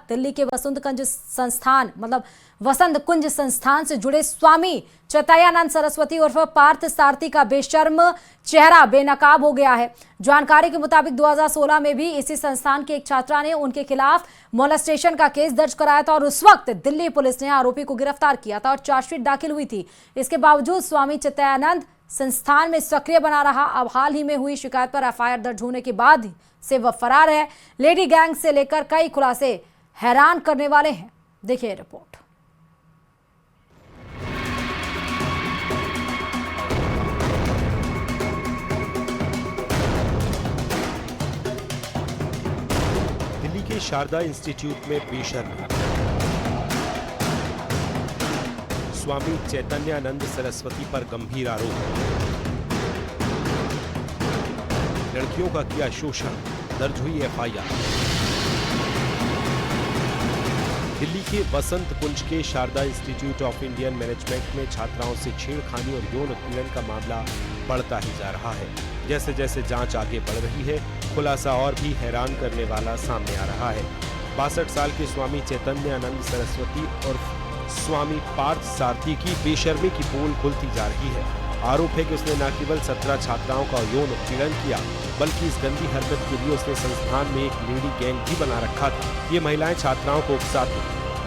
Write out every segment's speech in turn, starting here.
दिल्ली के वसंत कुंज संस्थान से जुड़े स्वामी चैतन्यानंद सरस्वती उर्फ पार्थ सारथी का बेशर्म चेहरा बेनकाब हो गया है। जानकारी के मुताबिक 2016 में भी इसी संस्थान की एक छात्रा ने उनके खिलाफ मोलेस्टेशन का केस दर्ज कराया था और उस वक्त दिल्ली पुलिस ने आरोपी को गिरफ्तार किया था और चार्जशीट दाखिल हुई थी। इसके बावजूद स्वामी चैतन्यानंद संस्थान में सक्रिय बना रहा। अब हाल ही में हुई शिकायत पर एफआईआर दर्ज होने के बाद से वह फरार है। लेडी गैंग से लेकर कई खुलासे हैरान करने वाले हैं। देखिए रिपोर्ट। दिल्ली के शारदा इंस्टीट्यूट में बेशर्मी, स्वामी चैतन्यानंद सरस्वती पर गंभीर आरोप, लड़कियों का किया शोषण, दर्ज हुई एफआईआर। दिल्ली के वसंत कुंज के Sharda Institute of Indian Management में छात्राओं से छेड़खानी और यौन उत्पीड़न का मामला बढ़ता ही जा रहा है। जैसे जैसे जांच आगे बढ़ रही है, खुलासा और भी हैरान करने वाला सामने आ रहा है। 62 साल के स्वामी चैतन्यानंद सरस्वती और स्वामी पार्थ सारथी की बेशर्मी की पोल खुलती जा रही है। आरोप है कि उसने न केवल 17 छात्राओं का यौन उत्पीड़न किया, बल्कि इस गंदी हरकत के लिए उसने संस्थान में एक लेडी गैंग भी बना रखा था। ये महिलाएं छात्राओं को उकसाती,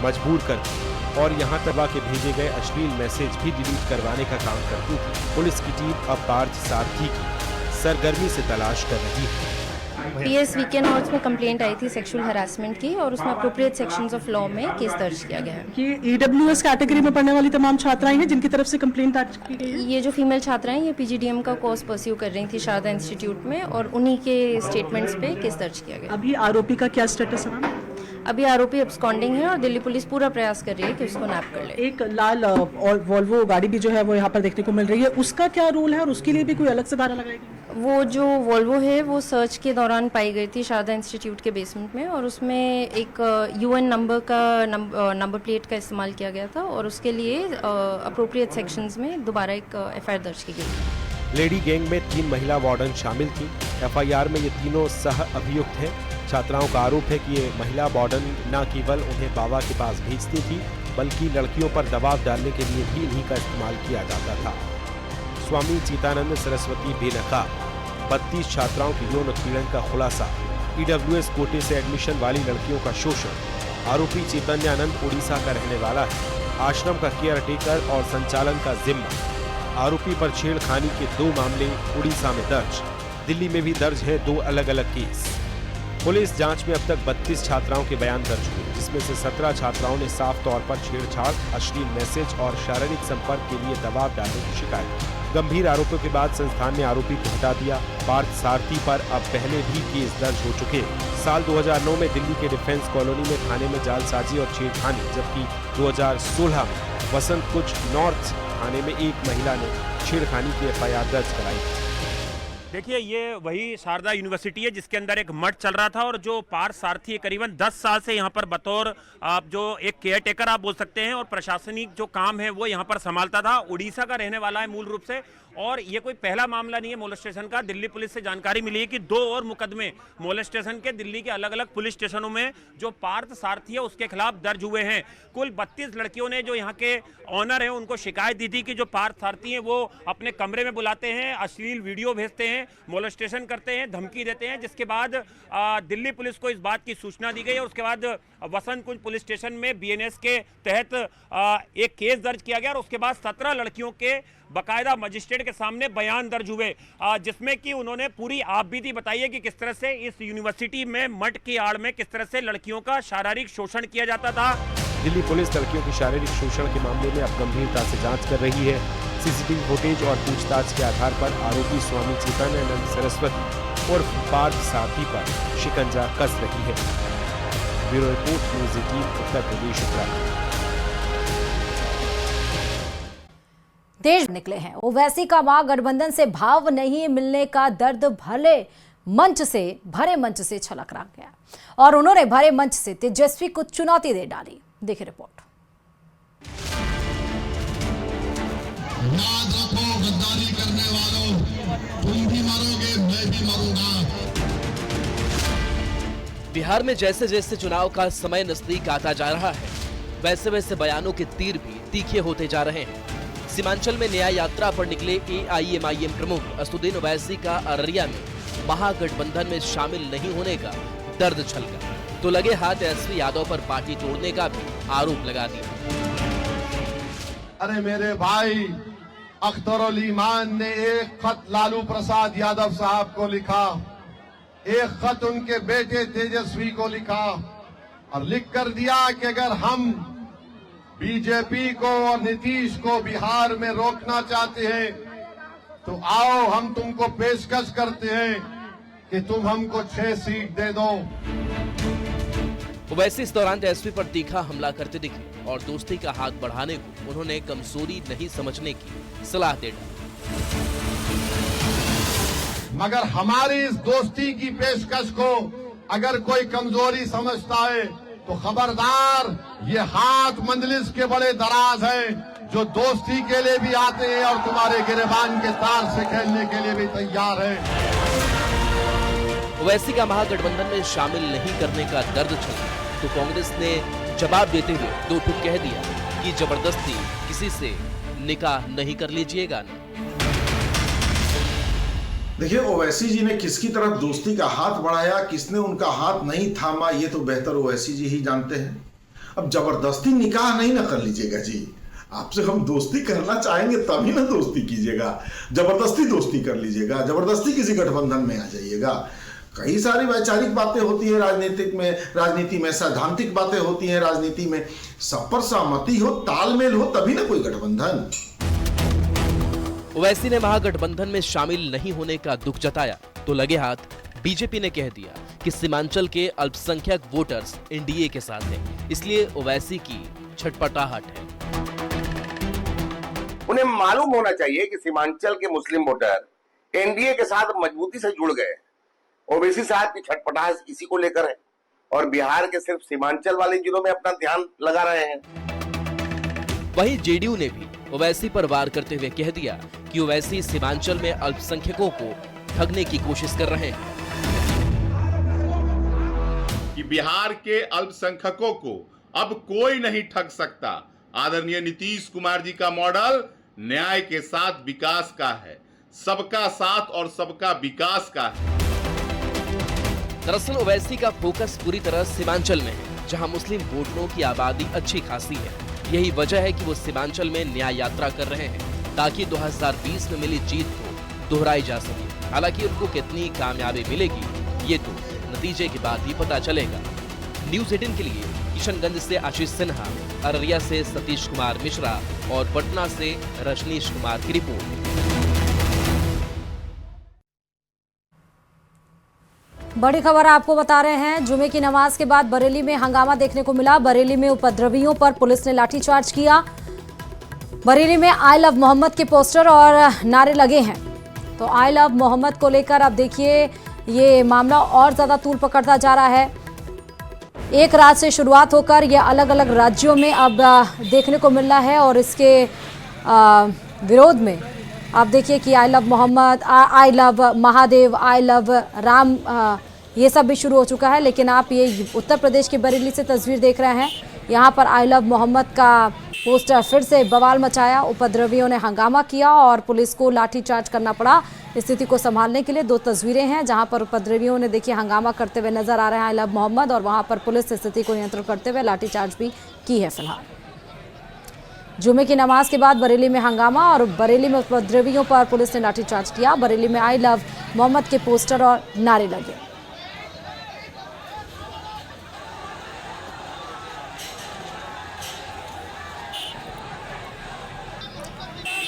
मजबूर करती और यहाँ तक के भेजे गए अश्लील मैसेज भी डिलीट करवाने का काम करती थी। पुलिस की टीम अब पार्थ सारथी की सरगर्मी से तलाश कर रही है। पीएस वीकेंड और उसमें कंप्लेंट आई थी सेक्सुअल हैरासमेंट की और उसमें अप्रोप्रिएट सेक्शंस ऑफ लॉ में केस दर्ज किया गया है। ये ईडब्ल्यूएस कैटेगरी में पढ़ने वाली तमाम छात्राएं हैं जिनकी तरफ से कंप्लेंट दर्ज की गई है। ये जो फीमेल छात्राएं ये पीजीडीएम का कोर्स परस्यू कर रही थी शारदा इंस्टीट्यूट में और उन्हीं के स्टेटमेंट्स पे केस दर्ज किया गया। अभी आरोपी का क्या स्टेटस है? अभी आरोपी अब्सकॉन्डिंग है और दिल्ली पुलिस पूरा प्रयास कर रही है कि उसको नैप कर ले। एक लाल वॉल्वो गाड़ी भी जो है वो यहाँ पर देखने को मिल रही है, उसका क्या रोल है और उसके लिए भी कोई अलग से धारा लगाएगी? वो जो वॉल्वो है वो सर्च के दौरान पाई गई थी शारदा इंस्टीट्यूट के बेसमेंट में और उसमें एक यूएन नंबर प्लेट का इस्तेमाल किया गया था और उसके लिए अप्रोप्रिएट सेक्शंस में दोबारा एक एफआईआर दर्ज की गई। लेडी गैंग में 3 महिला वार्डन शामिल थी। एफआईआर में ये तीनों सह अभियुक्त हैं। छात्राओं का आरोप है कि ये महिला वार्डन न केवल उन्हें बाबा के पास भेजती थी, बल्कि लड़कियों पर दबाव डालने के लिए भी इन्हीं का इस्तेमाल किया जाता था। स्वामी चैतन्यानंद सरस्वती बेनकाब, 32 छात्राओं की यौन उत्पीड़न का खुलासा, ईडब्ल्यूएस कोटे से एडमिशन वाली लड़कियों का शोषण। आरोपी चैतन्यानंद उड़ीसा का रहने वाला है। आश्रम का केयर टेकर और संचालन का जिम्मा। आरोपी पर छेड़खानी के 2 मामले उड़ीसा में दर्ज। दिल्ली में भी दर्ज है 2 अलग-अलग केस। पुलिस जांच में अब तक 32 छात्राओं के बयान दर्ज हुए, जिसमें से 17 छात्राओं ने साफ तौर पर छेड़छाड़, अश्लील मैसेज और शारीरिक संपर्क के लिए दबाव डालने की शिकायत की। गंभीर आरोपों के बाद संस्थान ने आरोपी को हटा दिया। पार्थ सारथी पर अब पहले भी केस दर्ज हो चुके हैं। साल 2009 में दिल्ली के डिफेंस कॉलोनी में थाने में जालसाजी और छेड़खानी, जबकि 2016 में वसंत कुंज नॉर्थ थाने में एक महिला ने छेड़खानी की एफआईआर दर्ज कराई। देखिए, ये वही शारदा यूनिवर्सिटी है जिसके अंदर एक मठ चल रहा था और जो पार्थ सारथी करीबन 10 साल से यहाँ पर बतौर आप जो एक केयर टेकर आप बोल सकते हैं और प्रशासनिक जो काम है वो यहाँ पर संभालता था। उड़ीसा का रहने वाला है मूल रूप से और ये कोई पहला मामला नहीं है मोलेस्टेशन का। दिल्ली पुलिस से जानकारी मिली है कि 2 और मुकदमे मोलेस्टेशन के दिल्ली के अलग अलग पुलिस स्टेशनों में जो पार्थ सारथी है उसके खिलाफ दर्ज हुए हैं। कुल 32 लड़कियों ने जो यहाँ के ऑनर हैं उनको शिकायत दी थी कि जो पार्थ सारथी हैं वो अपने कमरे में बुलाते हैं, अश्लील वीडियो भेजते हैं, मोलेस्टेशन करते हैं, धमकी देते हैं। जिसके बाद दिल्ली पुलिस को इस बात की सूचना दी गई और उसके बाद वसंत कुंज पुलिस स्टेशन में बीएनएस के तहत एक केस दर्ज किया गया और उसके बाद 17 लड़कियों के बाकायदा मजिस्ट्रेट के सामने बयान दर्ज हुए, जिसमें कि उन्होंने पूरी आपबीती बताई है कि किस तरह से इस यूनिवर्सिटी में मठ की आड़ में किस तरह से लड़कियों का शारीरिक शोषण किया जाता था। दिल्ली पुलिस लड़कियों के शारीरिक शोषण के मामले में अब गंभीरता से जांच कर रही है। सीसीटीवी फुटेज और पूछताछ के आधार पर आरोपी स्वामी चैतन्यानंद सरस्वती और पार्थ सारथी पर शिकंजा कस रही है। Bureau report, news 18, Uttar Pradesh, Uttarakhand. देश निकले हैं ओवैसी का महागठबंधन से भाव नहीं मिलने का दर्द भरे मंच से छलक रहा गया और उन्होंने भरे मंच से तेजस्वी को चुनौती दे डाली। देखिए रिपोर्ट। याद रखो, गद्दारी करने वालों, तुम भी मरोगे, मैं भी मरूंगा। बिहार में जैसे जैसे चुनाव का समय नजदीक आता जा रहा है, वैसे वैसे बयानों के तीर भी तीखे होते जा रहे हैं। सीमांचल में न्याय यात्रा पर निकले AIMIM प्रमुख असदुद्दीन ओवैसी का अररिया में महागठबंधन में शामिल नहीं होने का दर्द छलका तो लगे हाथ SV यादव पर पार्टी तोड़ने का भी आरोप लगा दिया। अरे मेरे भाई, अख्तरुल ईमान ने एक खत लालू प्रसाद यादव साहब को लिखा, एक खत उनके बेटे तेजस्वी को लिखा और लिख कर दिया कि अगर हम बीजेपी को और नीतीश को बिहार में रोकना चाहते हैं तो आओ हम तुमको पेशकश करते हैं कि तुम हमको 6 सीट दे दो। ओवैसी इस दौरान तेजस्वी पर तीखा हमला करते दिखे और दोस्ती का हाथ बढ़ाने को उन्होंने कमजोरी नहीं समझने की सलाह दे डाली। मगर हमारी इस दोस्ती की पेशकश को अगर कोई कमजोरी समझता है तो खबरदार, ये हाथ मंजलिस के बड़े दराज हैं जो दोस्ती के लिए भी आते हैं और तुम्हारे गिरेबान के तार से खेलने के लिए भी तैयार है। ओवैसी का महागठबंधन में शामिल नहीं करने का दर्द छला तो कांग्रेस ने जवाब देते हुए दो टूक कह दिया कि जबरदस्ती किसी से निकाह नहीं कर लीजिएगा ना। देखिए, ओवैसी जी ने किसकी तरफ दोस्ती का हाथ बढ़ाया, किसने उनका हाथ नहीं थामा, ये तो बेहतर ओवैसी जी ही जानते हैं। अब जबरदस्ती निकाह नहीं ना कर लीजिएगा जी, आपसे हम दोस्ती करना चाहेंगे तभी ना दोस्ती कीजिएगा। जबरदस्ती दोस्ती कर लीजिएगा, जबरदस्ती किसी गठबंधन में आ जाइएगा। कई सारी वैचारिक बातें होती है राजनीति में सैद्धांतिक बातें होती हैं राजनीति में, सब पर सहमति हो, तालमेल हो, तभी ना कोई गठबंधन। ओवैसी ने महागठबंधन में शामिल नहीं होने का दुख जताया तो लगे हाथ बीजेपी ने कह दिया कि सीमांचल के अल्पसंख्यक वोटर्स NDA के साथ हैं, इसलिए ओवैसी की छटपटाहट है। उन्हें मालूम होना चाहिए कि सीमांचल के मुस्लिम वोटर NDA के साथ मजबूती से जुड़ गए। ओवैसी साहब की छटपटाहट इसी को लेकर है और बिहार के सिर्फ सीमांचल वाले जिलों में अपना ध्यान लगा रहे हैं। वहीं JDU ने भी ओवैसी पर वार करते हुए कह दिया कि ओवैसी सीमांचल में अल्पसंख्यकों को ठगने की कोशिश कर रहे हैं। कि बिहार के अल्पसंख्यकों को अब कोई नहीं ठग सकता। आदरणीय नीतीश कुमार जी का मॉडल न्याय के साथ विकास का है, सबका साथ और सबका विकास का है। दरअसल ओवैसी का फोकस पूरी तरह सीमांचल में है, जहां मुस्लिम वोटरों की आबादी अच्छी खासी है। यही वजह है कि वो सीमांचल में न्याय यात्रा कर रहे हैं ताकि 2020 में मिली जीत को दोहराई जा सके। हालांकि उनको कितनी कामयाबी मिलेगी ये तो नतीजे के बाद ही पता चलेगा। न्यूज़ 18 के लिए किशनगंज से आशीष सिन्हा, अररिया से सतीश कुमार मिश्रा और पटना से रजनीश कुमार की रिपोर्ट। बड़ी खबर आपको बता रहे हैं, जुमे की नमाज के बाद बरेली में हंगामा देखने को मिला। बरेली में उपद्रवियों पर पुलिस ने लाठीचार्ज किया। बरेली में आई लव मोहम्मद के पोस्टर और नारे लगे हैं। तो आई लव मोहम्मद को लेकर अब देखिए ये मामला और ज्यादा तूल पकड़ता जा रहा है। एक राज्य से शुरुआत होकर ये अलग अलग राज्यों में अब देखने को मिल रहा है और इसके विरोध में आप देखिए कि I love Mohammad, I love Mahadev, I love Ram, ये सब भी शुरू हो चुका है। लेकिन आप ये उत्तर प्रदेश के बरेली से तस्वीर देख रहे हैं, यहाँ पर आई लव मोहम्मद का पोस्टर फिर से बवाल मचाया। उपद्रवियों ने हंगामा किया और पुलिस को लाठीचार्ज करना पड़ा स्थिति को संभालने के लिए। दो तस्वीरें हैं जहाँ पर उपद्रवियों ने देखिए हंगामा करते हुए नजर आ रहे हैं आई लव मोहम्मद, और वहाँ पर पुलिस स्थिति को नियंत्रण करते हुए लाठीचार्ज भी की है। फिलहाल जुमे की नमाज के बाद बरेली में हंगामा और बरेली में उपद्रवियों पर पुलिस ने लाठीचार्ज किया। बरेली में आई लव मोहम्मद के पोस्टर और नारे लगे।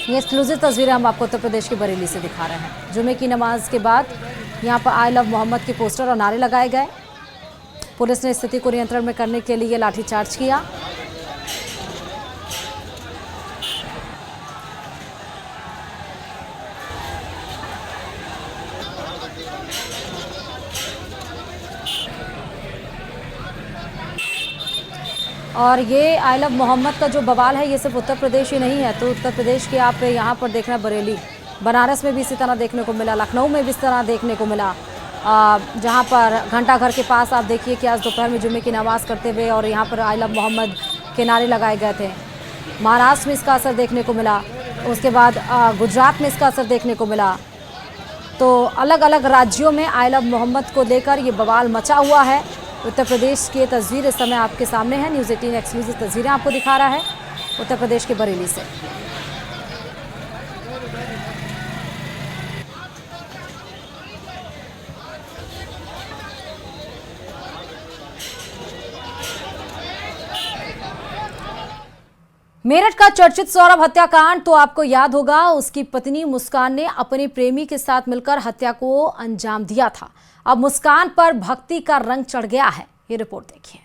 ये एक्सक्लूसिव तस्वीरें हम आपको उत्तर प्रदेश के बरेली से दिखा रहे हैं। जुमे की नमाज के बाद यहाँ पर आई लव मोहम्मद के पोस्टर और नारे लगाए गए। पुलिस ने स्थिति को नियंत्रण में करने के लिए लाठीचार्ज किया। और ये आई लव मोहम्मद का जो बवाल है ये सिर्फ उत्तर प्रदेश ही नहीं है, तो उत्तर प्रदेश के आप यहाँ पर देख रहे हैं बरेली, बनारस में भी इसी तरह देखने को मिला, लखनऊ में भी इस तरह देखने को मिला। जहां पर घंटाघर के पास आप देखिए कि आज दोपहर में जुम्मे की नमाज करते हुए और यहां पर आई लव मोहम्मद के नारे लगाए गए थे। महाराष्ट्र में इसका असर देखने को मिला, उसके बाद गुजरात में इसका असर देखने को मिला। तो अलग अलग राज्यों में आई लव मोहम्मद को लेकर ये बवाल मचा हुआ है। उत्तर प्रदेश की तस्वीर इस समय आपके सामने है। न्यूज़ 18 एक्सक्लूसिव तस्वीरें आपको दिखा रहा है उत्तर प्रदेश के बरेली से। मेरठ का चर्चित सौरभ हत्याकांड तो आपको याद होगा, उसकी पत्नी मुस्कान ने अपने प्रेमी के साथ मिलकर हत्या को अंजाम दिया था। अब मुस्कान पर भक्ति का रंग चढ़ गया है, ये रिपोर्ट देखिए।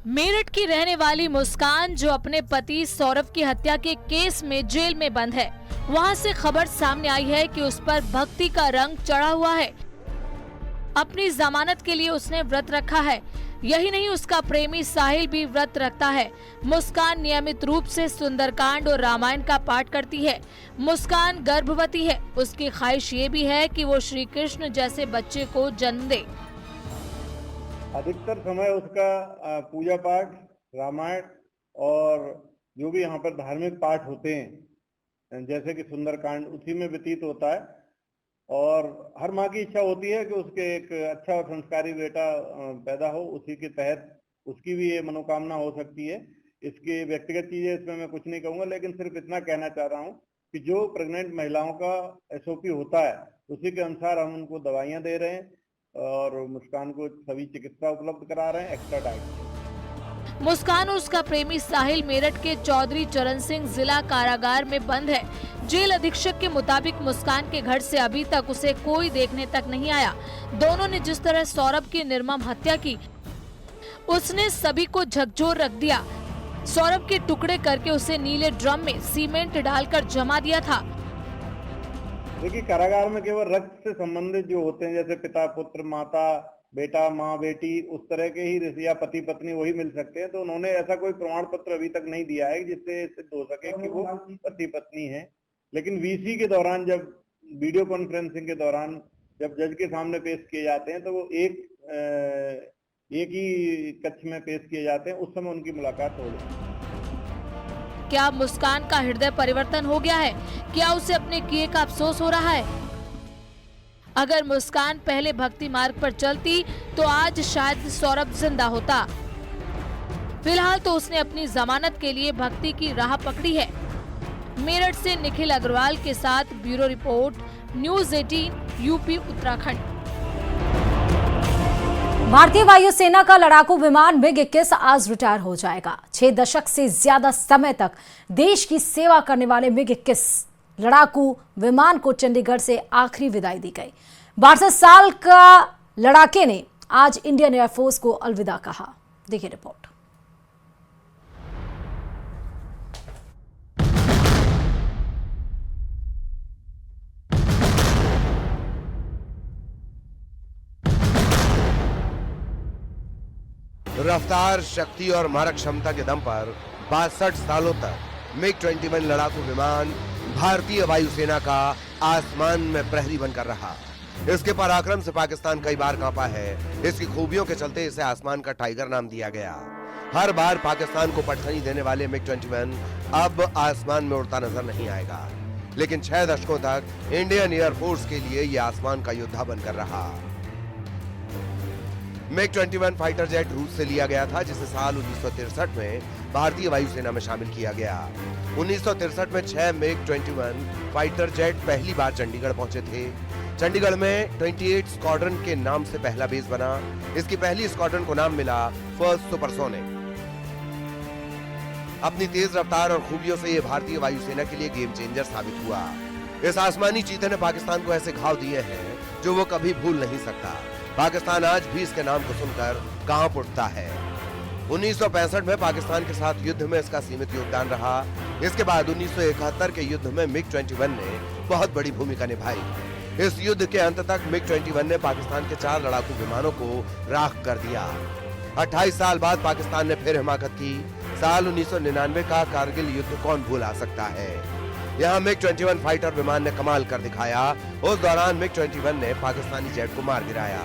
मेरठ की रहने वाली मुस्कान, जो अपने पति सौरभ की हत्या के केस में जेल में बंद है, वहां से खबर सामने आई है कि उस पर भक्ति का रंग चढ़ा हुआ है। अपनी जमानत के लिए उसने व्रत रखा है। यही नहीं, उसका प्रेमी साहिल भी व्रत रखता है। मुस्कान नियमित रूप से सुंदरकांड और रामायण का पाठ करती है। मुस्कान गर्भवती है। उसकी ख्वाहिश ये भी है कि वो श्री कृष्ण जैसे बच्चे को जन्म दे। अधिकतर समय उसका पूजा पाठ, रामायण और जो भी यहाँ पर धार्मिक पाठ होते हैं जैसे कि सुंदरकांड, उसी में व्यतीत होता है। और हर माँ की इच्छा होती है कि उसके एक अच्छा और संस्कारी बेटा पैदा हो। उसी के तहत उसकी भी ये मनोकामना हो सकती है। इसकी व्यक्तिगत चीजें इसमें मैं कुछ नहीं कहूँगा, लेकिन सिर्फ इतना कहना चाह रहा हूँ कि जो प्रेग्नेंट महिलाओं का SOP होता है उसी के अनुसार हम उनको दवाइयाँ दे रहे हैं और मुस्कान को सभी चिकित्सा उपलब्ध करा रहे हैं, एक्स्ट्रा डाइट। मुस्कान और उसका प्रेमी साहिल मेरठ के चौधरी चरण सिंह जिला कारागार में बंद है। जेल अधीक्षक के मुताबिक मुस्कान के घर से अभी तक उसे कोई देखने तक नहीं आया। दोनों ने जिस तरह सौरभ की निर्मम हत्या की, उसने सभी को झकझोर रख दिया। सौरभ के टुकड़े करके उसे नीले ड्रम में सीमेंट डालकर जमा दिया था। देखिए, कारागार में केवल रक्त से संबंधित जो होते हैं, जैसे पिता पुत्र, माता बेटा, माँ बेटी, उस तरह के ही या पति पत्नी वही मिल सकते हैं। तो उन्होंने ऐसा कोई प्रमाण पत्र अभी तक नहीं दिया है जिससे सिद्ध हो सके कि वो पति पत्नी है। लेकिन VC के दौरान, जब वीडियो कॉन्फ्रेंसिंग के दौरान जब जज के सामने पेश किए जाते हैं तो वो एक ही कक्ष में पेश किए जाते हैं। उस समय उनकी मुलाकात हो गई। क्या मुस्कान का हृदय परिवर्तन हो गया है? क्या उसे अपने किए का अफसोस हो रहा है? अगर मुस्कान पहले भक्ति मार्ग पर चलती तो आज शायद सौरभ जिंदा होता। फिलहाल तो उसने अपनी जमानत के लिए भक्ति की राह पकड़ी है। मेरठ से निखिल अग्रवाल के साथ bureau report, news 18 UP Uttarakhand. भारतीय वायुसेना का लड़ाकू विमान MiG-21 आज रिटायर हो जाएगा। 6 दशक से ज्यादा समय तक देश की सेवा करने वाले MiG-21 लड़ाकू विमान को चंडीगढ़ से आखिरी विदाई दी गई। 62 साल का लड़ाके ने आज इंडियन एयरफोर्स को अलविदा कहा। देखिए रिपोर्ट। रफ्तार, शक्ति और मारक क्षमता के दम पर 62 सालों तक MiG-21 लड़ाकू विमान भारतीय वायुसेना का आसमान में प्रहरी बनकर रहा। इसके पराक्रम से पाकिस्तान कई बार कांपा है। इसकी खूबियों के चलते इसे आसमान का टाइगर नाम दिया गया। हर बार पाकिस्तान को पटखनी देने वाले MiG-21 अब आसमान में उड़ता नजर नहीं आएगा, लेकिन 6 दशकों तक इंडियन एयरफोर्स के लिए यह आसमान का योद्धा बनकर रहा। MiG-21 फाइटर जेट रूस से लिया गया था, जिसे साल 1963 में भारतीय वायुसेना में शामिल किया गया। 1963 में 6 MiG-21 फाइटर जेट पहली बार चंडीगढ़ पहुंचे थे। चंडीगढ़ में 28 स्क्वाड्रन के नाम से पहला बेस बना। इसकी पहली स्क्वाड्रन को नाम मिला फर्स्ट सुपरसोनिक। अपनी तेज रफ्तार और खूबियों से यह भारतीय वायुसेना के लिए गेम चेंजर साबित हुआ। इस आसमानी चीते ने पाकिस्तान को ऐसे घाव दिए हैं जो वो कभी भूल नहीं सकता। पाकिस्तान आज भी इसके नाम को सुनकर कांप उठता है। 1965 में पाकिस्तान के साथ युद्ध में इसका सीमित योगदान रहा। इसके बाद 1971 के युद्ध में MiG-21 ने बहुत बड़ी भूमिका निभाई। इस युद्ध के अंत तक MiG-21 ने पाकिस्तान के 4 लड़ाकू विमानों को राख कर दिया। 28 साल बाद पाकिस्तान ने फिर हिमाकत की। साल 1999 का कारगिल युद्ध कौन भुला सकता है। यहाँ MiG-21 फाइटर विमान ने कमाल कर दिखाया। उस दौरान MiG-21 ने पाकिस्तानी जेट को मार गिराया।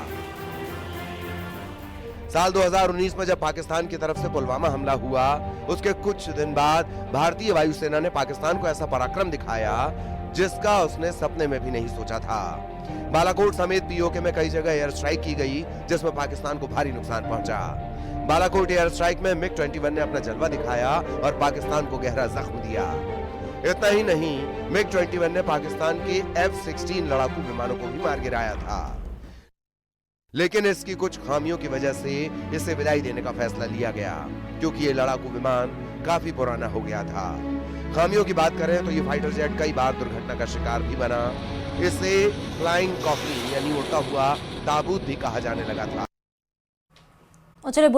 साल 2019 में जब पाकिस्तान की तरफ से पुलवामा हमला हुआ, उसके कुछ दिन बाद भारतीय वायुसेना ने पाकिस्तान को ऐसा पराक्रम दिखाया जिसका उसने सपने में भी नहीं सोचा था। बालाकोट समेत पीओके में कई जगह एयर स्ट्राइक की गई, जिसमें पाकिस्तान को भारी नुकसान पहुंचा। बालाकोट एयर स्ट्राइक में MiG-21 ने अपना जलवा दिखाया और पाकिस्तान को गहरा जख्म दिया। इतना ही नहीं, MiG-21 ने पाकिस्तान के F-16 लड़ाकू विमानों को भी मार गिराया था। लेकिन इसकी कुछ खामियों की वजह से इसे विदाई देने का फैसला लिया गया, क्योंकि ये लड़ाकू विमान काफी पुराना हो गया था। खामियों की बात करें तो ये फाइटर जेट कई बार दुर्घटना का शिकार भी बना। इसे फ्लाइंग कॉफिन यानी उड़ता हुआ ताबूत भी कहा जाने लगा था। और चलिए